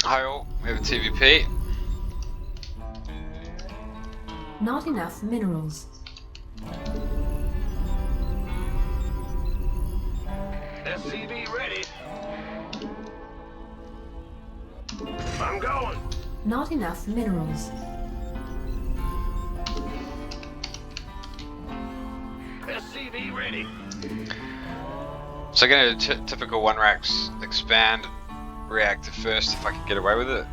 Hi all, we have a TvP. Not enough minerals. SCV ready. I'm going. Not enough minerals. SCV ready. So I'm going to typical one racks expand reactor first if I can get away with it.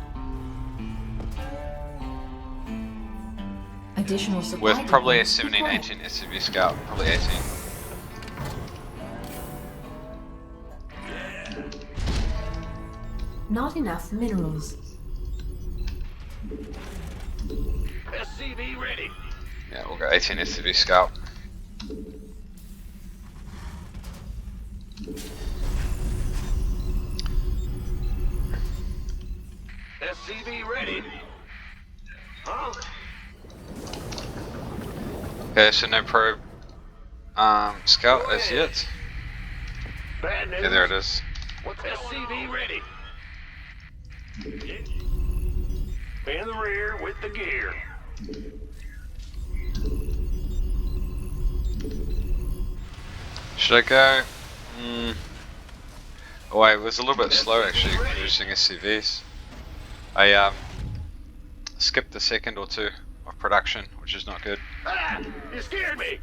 Additional supply With probably a depots 17, required. 18 SCV scout, probably 18. Not enough minerals. SCV ready. Yeah, we'll go 18 SCV scout. SCV ready. Huh? Okay, so no probe scout as yet. Bad news. Okay, there it is. What's SCV ready? In the rear with the gear. Should I go? Oh wait, it was a little bit slow actually producing SCVs. I skipped a second or two of production, which is not good. Ah! You scared me.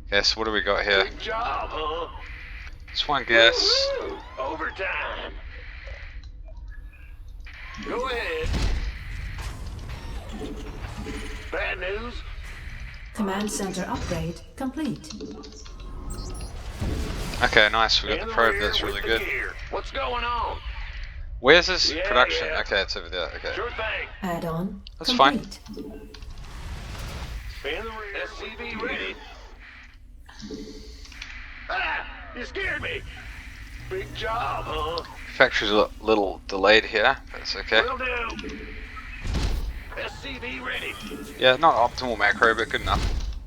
Okay, so what do we got here? Good job, huh? Just one gas. Woo-hoo! Overtime. Go ahead. Bad news. Command center upgrade complete. Okay, nice, we got In the probe, rear that's with really the good. gear. What's going on? Where's this Yeah, production? yeah. Okay, it's over there, okay. Sure thing. Add-on That's fine. complete. In the rear. SCV ready. Ah! You scared me. Big job, huh? Factory's a little delayed here, but it's okay. Will do. SCV ready. Yeah, not optimal macro, but good enough.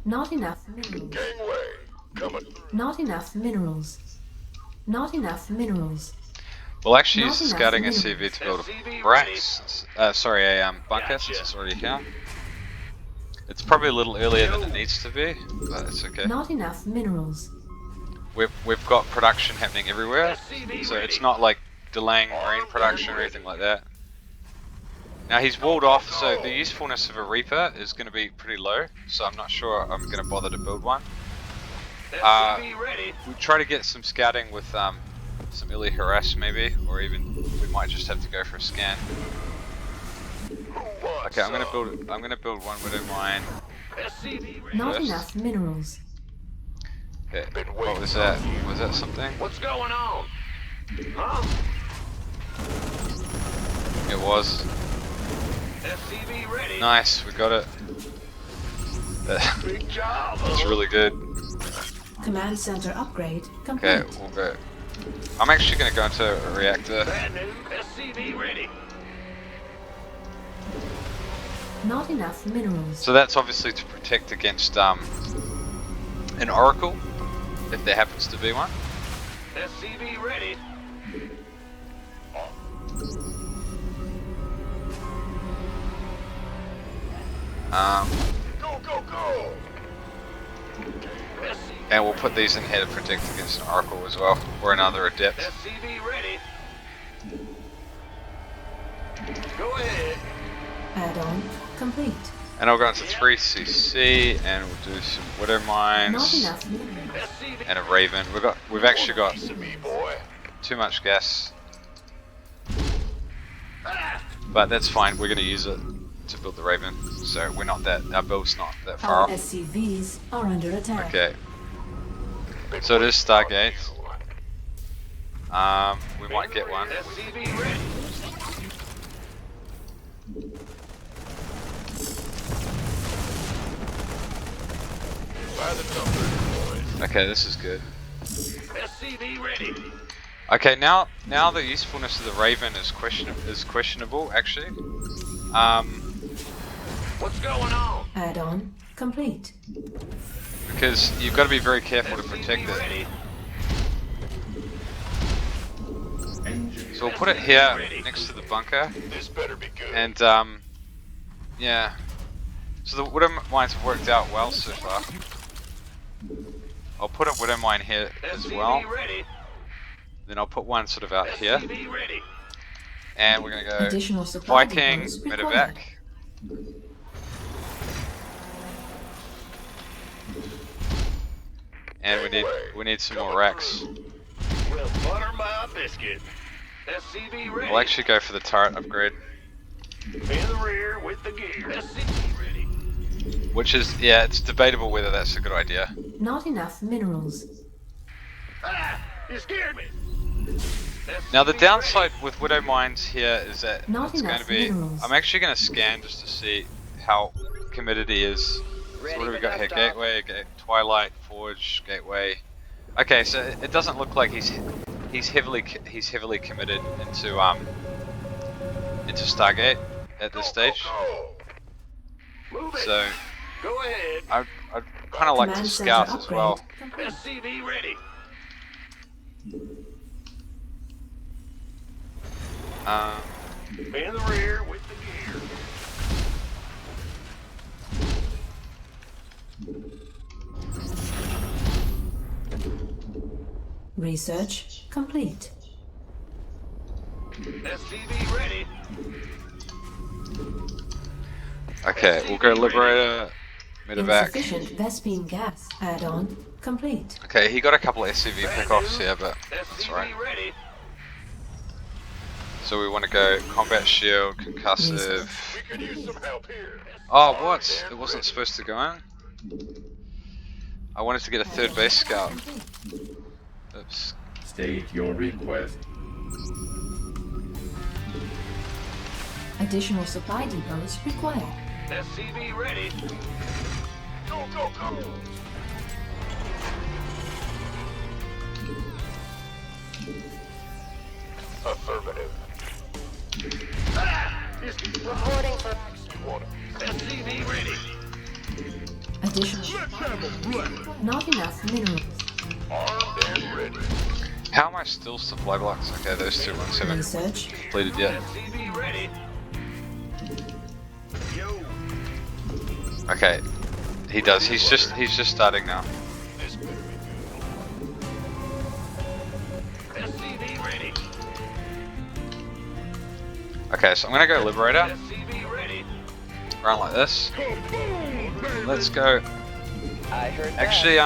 Not enough minerals. Gangway. Coming. Not enough minerals. Not enough minerals. We'll actually Not use the enough scouting minerals. SCV to build SCV a racks. Sorry, a bunker Gotcha. since it's already here. It's probably a little earlier than it needs to be, but it's okay. Not enough minerals. We've got production happening everywhere, SCV so ready. it's not like delaying marine production or anything like that. Now he's walled off, so the usefulness of a Reaper is going to be pretty low, so I'm not sure I'm going to bother to build one. SCV ready. We'll try to get some scouting with some early harass maybe, or even we might just have to go for a scan. Okay, I'm gonna build one widow mine. SCV ready. Not First. enough minerals. Okay, what was that? Was that something? What's going on? Huh? It was. SCV ready. Nice, we got it. Big job. That's really good. Command center upgrade complete. Okay, we'll go. I'm actually gonna go into a reactor. Bad news. SCV ready. Not enough minerals. So that's obviously to protect against an oracle, if there happens to be one. SCV ready. Go, go, go. And we'll put these in here to protect against an oracle as well, or another adept. SCV ready. Go ahead. Add-on complete. And I'll go into 3cc and we'll do some widow Not mines enough minerals. SCV. and a raven. We've actually got Piece of me, boy. too much gas, Ah! but that's fine. We're gonna use it to build the raven, so we're not that. Our build's not that far Our off. SCVs are under attack. Okay. So it is Stargate. We might get one. SCV ready. By the numbers, boys. Okay, this is good. SCV ready. Okay, now the usefulness of the raven is questionable actually. What's going on? Add-on complete. Because you've got to be very careful to protect SCV it. ready. So we'll put it here next to the bunker. This better be good. And yeah. So the widow mines have worked out well so far. I'll put a widow mine here as well. Then I'll put one sort of out here. And we're gonna go Additional supply Viking, depots medevac. And we need some more racks. Well, butter my biscuit. SCV ready. I'll actually go for the turret upgrade. In the rear with the gear. SCV ready. Which is, yeah, it's debatable whether that's a good idea. Not enough minerals. Ah! You scared me. Now the downside with widow mines here is that Not it's going enough to be. minerals. I'm actually going to scan just to see how committed he is. So what do we got here? Gateway, Twilight, Forge, Gateway. Okay, so it doesn't look like he's heavily committed into Stargate at this stage. Move it. So Go ahead. I'd kind of like to Command center scout as upgrade well. complete. SCV ready. In the rear with the gear. Research complete. SCV ready. Okay, we'll go Liberator, medevac. Insufficient Vespine gas add-on complete. Okay, he got a couple of SCV pickoffs here, but that's alright. SCV ready. So we want to go combat shield, concussive. We could use some help here. Oh, what? It wasn't supposed to go in? I wanted to get a third base scout. Oops. State your request. Additional supply depots required. SCV ready. Go, go, go. Affirmative. Ah! Reporting for action. SCV ready. Additional supply. Not enough minerals. Armed and ready. How am I still supply blocks? Okay, those two ones haven't Research. completed yet. SCV ready. Yo. Okay, he does. He's just starting now. This better be good. SCV ready. Okay, so I'm gonna go Liberator. SCV ready. Run like this. Let's go. I heard Actually,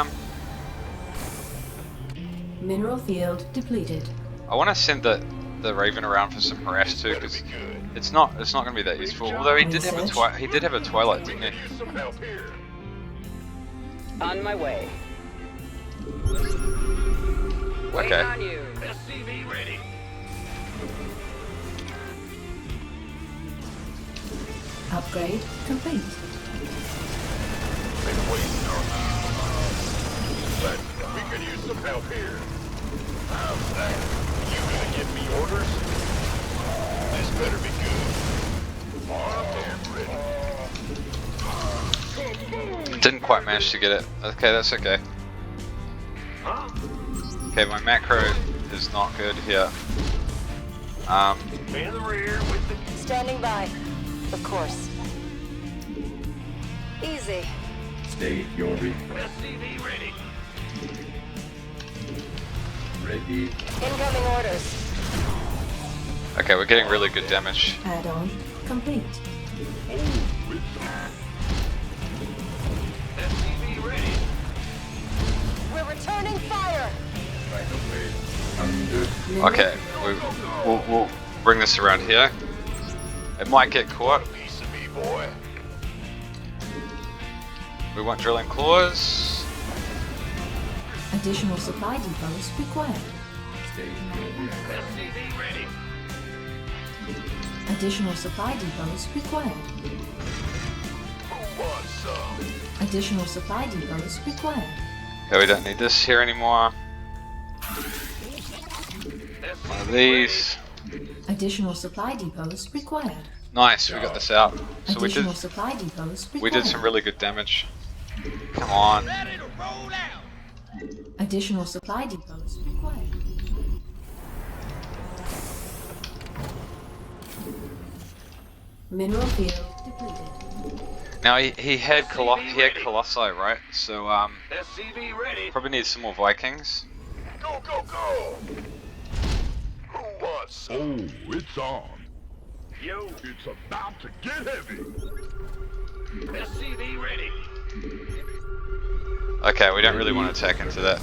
Mineral field depleted. I want to send the Raven around for some harass too, because it's not gonna be that useful. Although he did have a Twilight, didn't he? Use some help here. on my way. Waiting Okay. on you. SCV ready. Upgrade complete. Been waiting on but we could use some help here. How's that? You gonna give me orders? This better be good. Armed and ready. Didn't quite manage to get it. Okay, that's okay. Huh? Okay, my macro is not good here. In the rear with the Standing by. Of course. Easy. State your request. SCV ready. Ready. Incoming orders. Okay, we're getting really good damage. Add-on complete. SCV ready. We're returning fire. Right away. Under. Okay, we'll bring this around here. It might get caught. Piece of me, boy. We want drilling claws. Additional supply depots required. State your request. SCV ready. Additional supply depots required. Who wants some? Additional supply depots required. Okay, we don't need this here anymore. One of these. Additional supply depots required. Nice, we got this out. So Additional supply depots required. we did some really good damage. Come on. Additional supply depots required. Mineral field depleted. Now he had Colossi, right? So SCV ready. probably need some more Vikings. Go, go, go! Who wants some? Oh, it's on. Yo, It's about to get heavy. SCV ready. Okay, we don't really want to attack into that.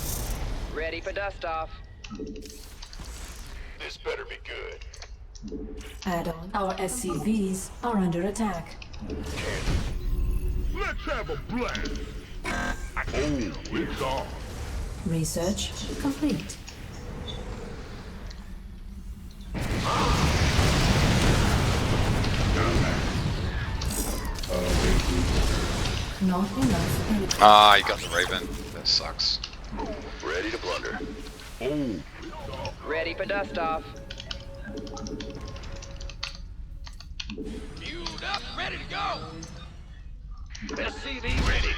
Ready for dust off. This better be good. Add-on. Our SCVs are under attack. Let's have a blast. Oh, it's on. Research complete. Not enough energy. Ah, you got the Raven. That sucks. Ready to blunder. Oh, Ready for dust off. Fueled up, ready to go. SCV ready.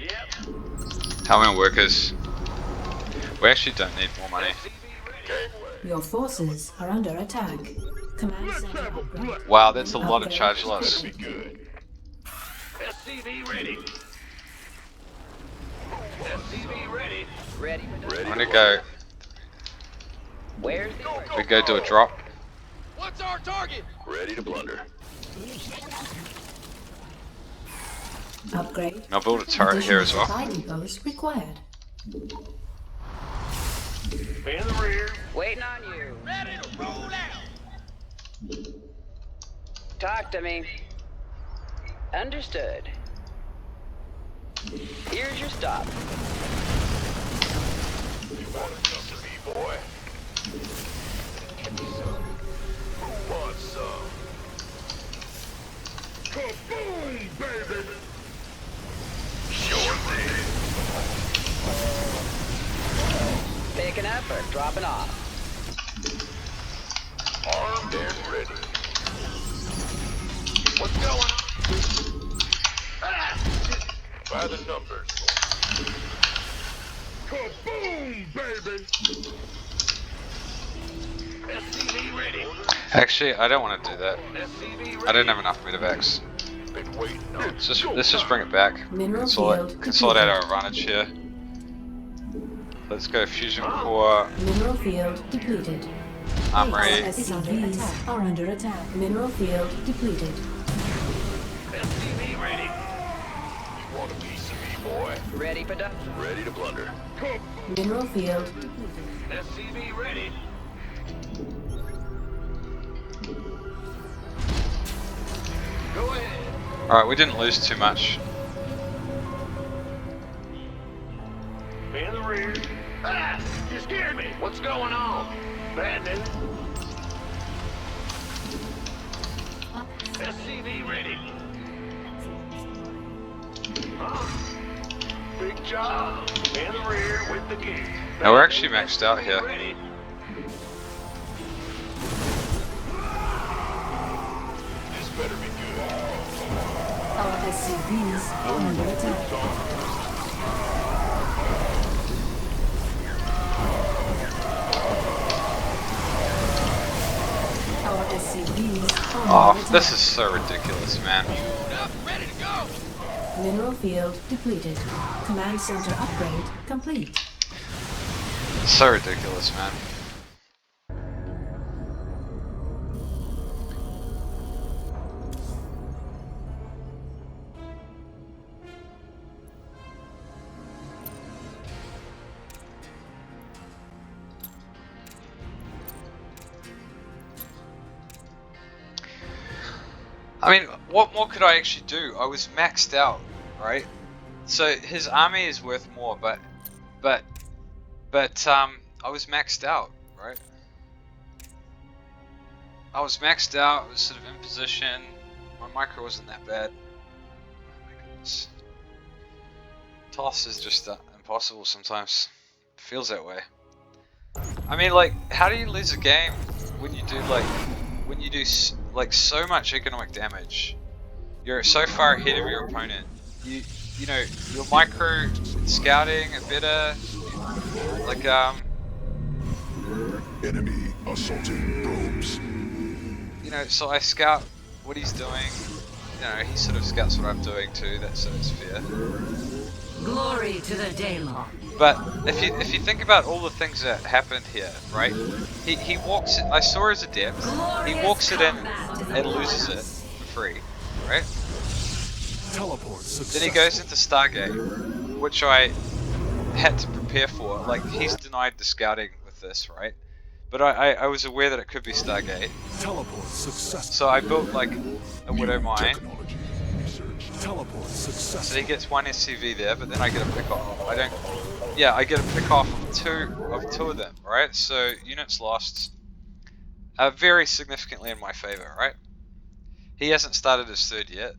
Yep. How many workers? We actually don't need more money. Gangway. Your forces are under attack. Command let's center have a upgrade. blast. Wow, that's a lot of charge loss. Be good. SCV ready. SCV ready. Ready for dust. I'm gonna go. Where's the We go do a drop. What's our target? Ready to blunder. Upgrade. And I'll build a turret here as well. Supply depots required. In the rear. Waiting on you. Ready to roll out. Talk to me. Understood. Here's your stop. You want to come to me, boy? Who wants some? Kaboom, baby. Sure thing. Picking up or dropping off. Armed and ready. What's going? Ah! By the numbers. Kaboom, baby. SCV ready. Actually, I don't want to do that. SCV ready. I don't have enough medevacs. Been waiting on. Let's just bring it back. Mineral field Consolidate our depleted. advantage here. Let's go fusion core. Mineral field depleted. Armory. SCVs are under attack. Mineral field depleted. SCV ready. You want a piece of me, boy? Ready for dust. Ready to blunder. Mineral field depleted. SCV ready. Go ahead. Alright, we didn't lose too much. In the rear. Ah! You scared me. What's going on? Bad news. SCV ready. Big job. In the rear with the gear. Now we're actually maxed out here. Ready. This better be good. Our SCVs are under attack. Our SCVs are Oh, under attack. this is so ridiculous, man. Ready to go. Mineral field depleted. Command center upgrade complete. So ridiculous, man. I mean, what more could I actually do? I was maxed out, right? So his army is worth more, but I was maxed out, right? I was maxed out. I was sort of in position. My micro wasn't that bad. Oh my goodness. Toss is just impossible sometimes. It feels that way. I mean, like, how do you lose a game when you do like so much economic damage? You're so far ahead of your opponent. You know, your micro scouting are better. Like Enemy assaulting probes. you know, so I scout what he's doing. You know, he sort of scouts what I'm doing too. So it's fair. Glory to the Daylon. But if you think about all the things that happened here, right? He walks. I saw his adept. He walks it in and loses it for free, right? Then he goes into Stargate, which I had to prepare for. Like, he's denied the scouting with this, right? But I was aware that it could be Stargate. So I built like a Widow Mine. So he gets 1 SCV there, but then I get a pick off. I get a pick off of two of them, right? So units lost very significantly in my favor, right? He hasn't started his third yet.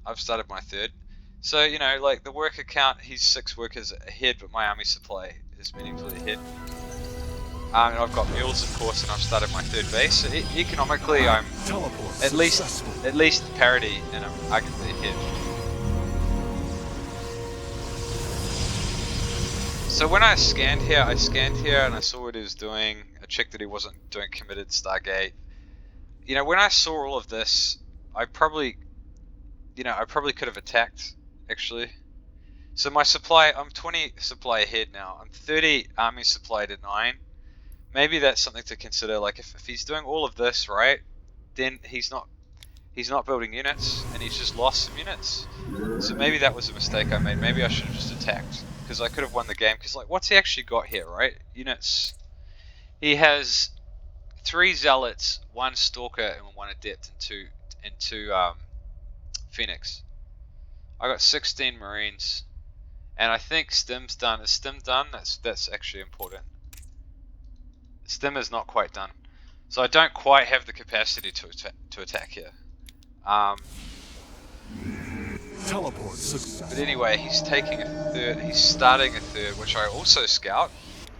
I've started my third. So, you know, like the worker count, he's 6 workers ahead, but my army supply is meaningfully ahead. And I've got mules, of course, and I've started my third base. So economically, I'm at least parity, and I'm arguably ahead. So when I scanned here and I saw what he was doing. I checked that he wasn't doing committed Stargate. You know, when I saw all of this, I probably could have attacked, actually. So my supply, I'm 20 supply ahead now. I'm 30 army supply to 9. Maybe that's something to consider. Like if he's doing all of this, right, then he's not building units, and he's just lost some units. So maybe that was a mistake I made. Maybe I should have just attacked, because I could have won the game. Because like, what's he actually got here, right? Units. He has 3 zealots, 1 stalker, and 1 adept, and two phoenix. I got 16 marines, and I think stim's done. Is stim done? That's actually important. Stim is not quite done, so I don't quite have the capacity to attack here. But anyway, he's taking a third. He's starting a third, which I also scout.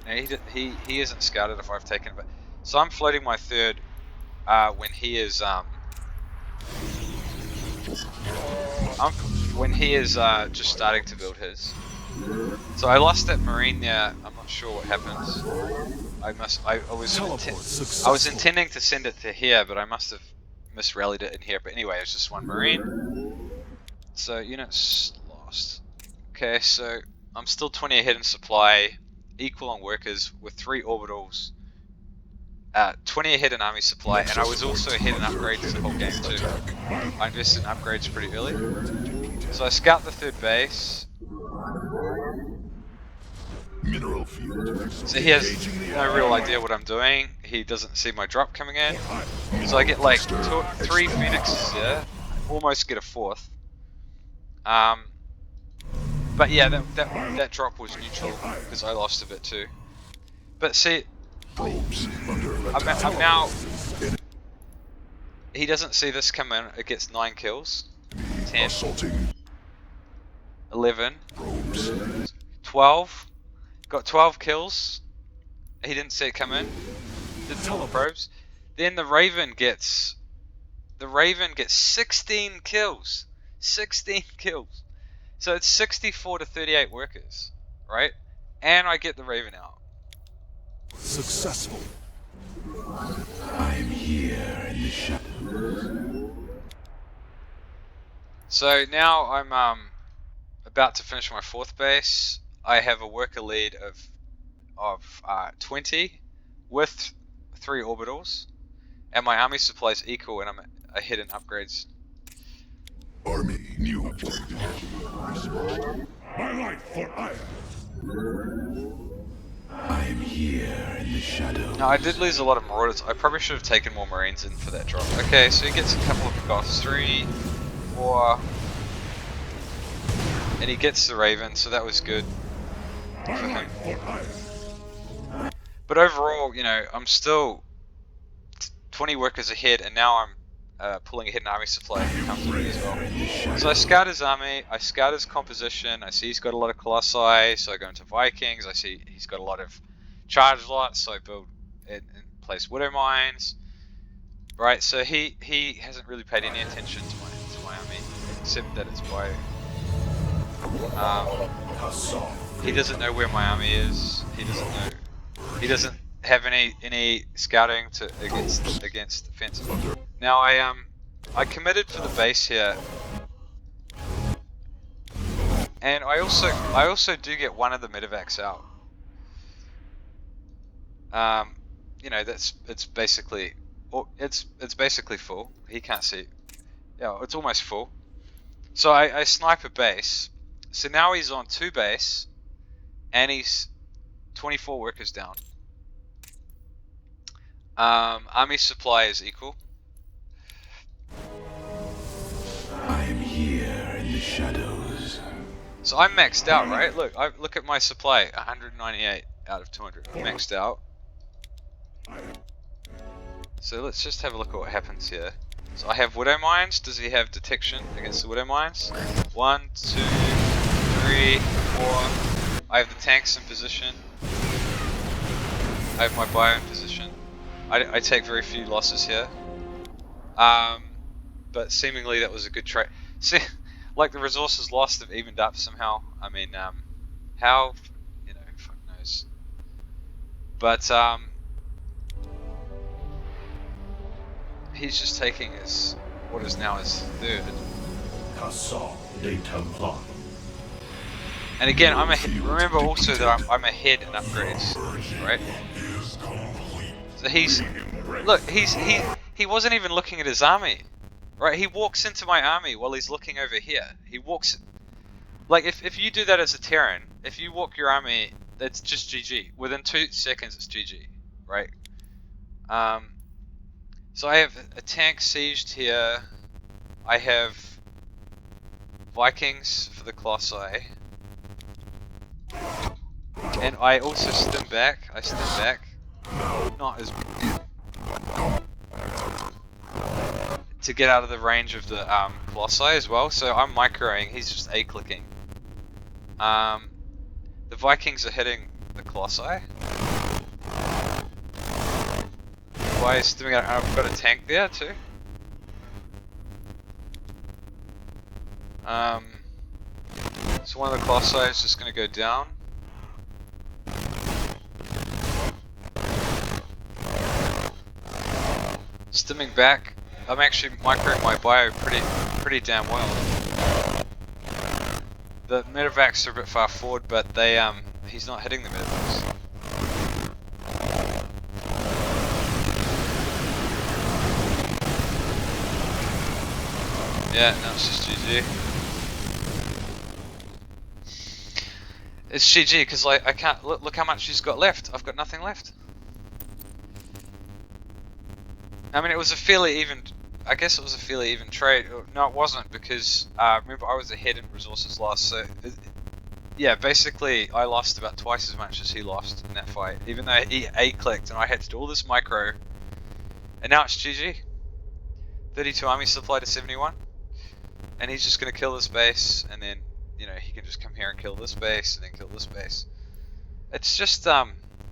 Now, he isn't scouted if I've taken, but so I'm floating my third when he is just starting to build his. So I lost that marine there. I'm not sure what happens. I was intending to send it to here, but I must have misrallied it in here. But anyway, it's just 1 marine. So units lost. Okay, so I'm still 20 ahead in supply, equal on workers with 3 orbitals. 20 ahead in army supply, and I was also ahead in upgrades the whole game too. I invested in upgrades pretty early. So I scout the third base. Mineral field. So he has no real idea what I'm doing. He doesn't see my drop coming in. So I get like 3 phoenixes here. Almost get a 4th. But yeah, that drop was neutral because I lost a bit too. But see, I'm now. He doesn't see this come in. It gets 9 kills, 10, 11, 12. Got 12 kills. He didn't see it come in. Did probes. Then the Raven gets 16 kills. 16 kills. So it's 64 to 38 workers, right? And I get the Raven out. Successful. I'm here in the shadows. So now I'm about to finish my 4th base. I have a worker lead of 20 with 3 orbitals, and my army supply is equal, and I'm ahead in upgrades. Army new objective. My life for Aya. I'm here in the shadows. Now I did lose a lot of marauders. I probably should have taken more marines in for that drop. Okay, so he gets a couple of pickoffs, 3, 4, and he gets the Raven, so that was good for him. But overall, you know, I'm still 20 workers ahead, and now I'm pulling ahead in army supply comfortably as well. So I scout his army, I scout his composition, I see he's got a lot of Colossi, so I go into Vikings, I see he's got a lot of charge lots, so I build and place Widow Mines. Right, so he hasn't really paid any attention to my army, except that it's by... he doesn't know where my army is, he doesn't have any scouting against defense. Now I I committed for the base here, and I also do get one of the medevacs out. You know, it's basically full. He can't see. Yeah, it's almost full. So I snipe a base. So now he's on 2 base, and he's 24 workers down. Army supply is equal. I am here in the shadows. So I'm maxed out, right? Look at my supply, 198 out of 200. I'm maxed out. So let's just have a look at what happens here. So I have Widow Mines. Does he have detection against the Widow Mines? 1, 2, 3, 4. I have the tanks in position. I have my bio in position. I take very few losses here. But seemingly that was a good trade. See, like the resources lost have evened up somehow. I mean, how? You know, fuck knows. But he's just taking his what is now his 3rd. And again, remember also that I'm ahead in upgrades, right? So he wasn't even looking at his army, right? He walks into my army while he's looking over here. He walks, like if you do that as a Terran, if you walk your army, that's just GG. Within 2 seconds, it's GG, right? So I have a tank sieged here. I have Vikings for the Colossi. And I also stim back. Not as to get out of the range of the Colossi as well. So I'm microing. He's just A-clicking. The Vikings are hitting the Colossi. Why is stimming out? I've got a tank there too. So one of the Colossi is just going to go down. Stimming back. I'm actually microing my bio pretty damn well. The medevacs are a bit far forward, but he's not hitting the medevacs. Yeah, no, it's just GG. It's GG because like I can't look how much he's got left. I've got nothing left. I mean, it was a fairly even. I guess it was a fairly even trade. No, it wasn't because remember I was ahead in resources lost. So yeah, basically I lost about twice as much as he lost in that fight. Even though he A-clicked and I had to do all this micro, and now it's GG. 32 army supply to 71, and he's just gonna kill this base, and then you know he can just come here and kill this base, and then kill this base. It's just I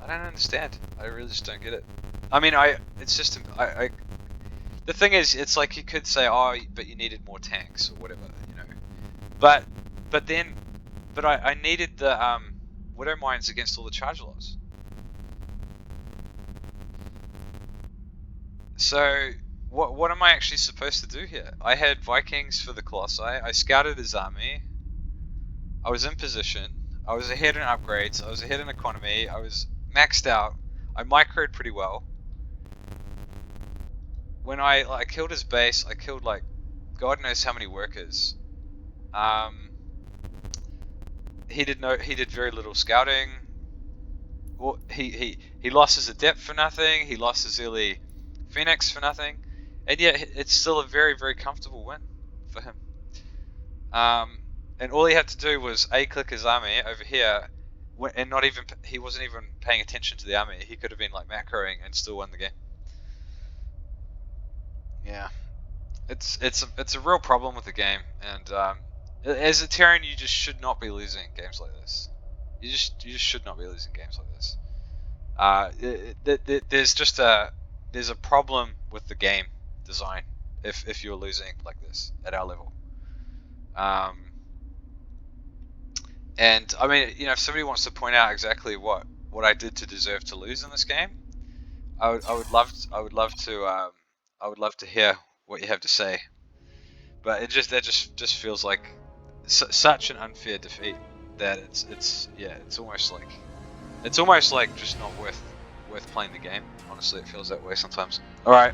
don't understand. I really just don't get it. I mean, it's just the thing is, it's like you could say, oh, but you needed more tanks or whatever, you know. But I needed the Widow Mines against all the charge loss. So what am I actually supposed to do here? I had Vikings for the Colossi. I scouted his army. I was in position. I was ahead in upgrades. I was ahead in economy. I was maxed out. I microed pretty well. When I killed his base, I killed like God knows how many workers. He did very little scouting. Well, he lost his adept for nothing. He lost his early Phoenix for nothing, and yet it's still a very very comfortable win for him. And all he had to do was A-click his army over here, and he wasn't even paying attention to the army. He could have been like macroing and still won the game. Yeah, it's a real problem with the game, and as a Terran, you just should not be losing games like this. You just should not be losing games like this. There's a problem with the game design if you're losing like this at our level. And I mean, you know, if somebody wants to point out exactly what I did to deserve to lose in this game, I would love to hear what you have to say. But that just feels like such an unfair defeat that it's almost like just not worth playing the game. Honestly, it feels that way sometimes. All right.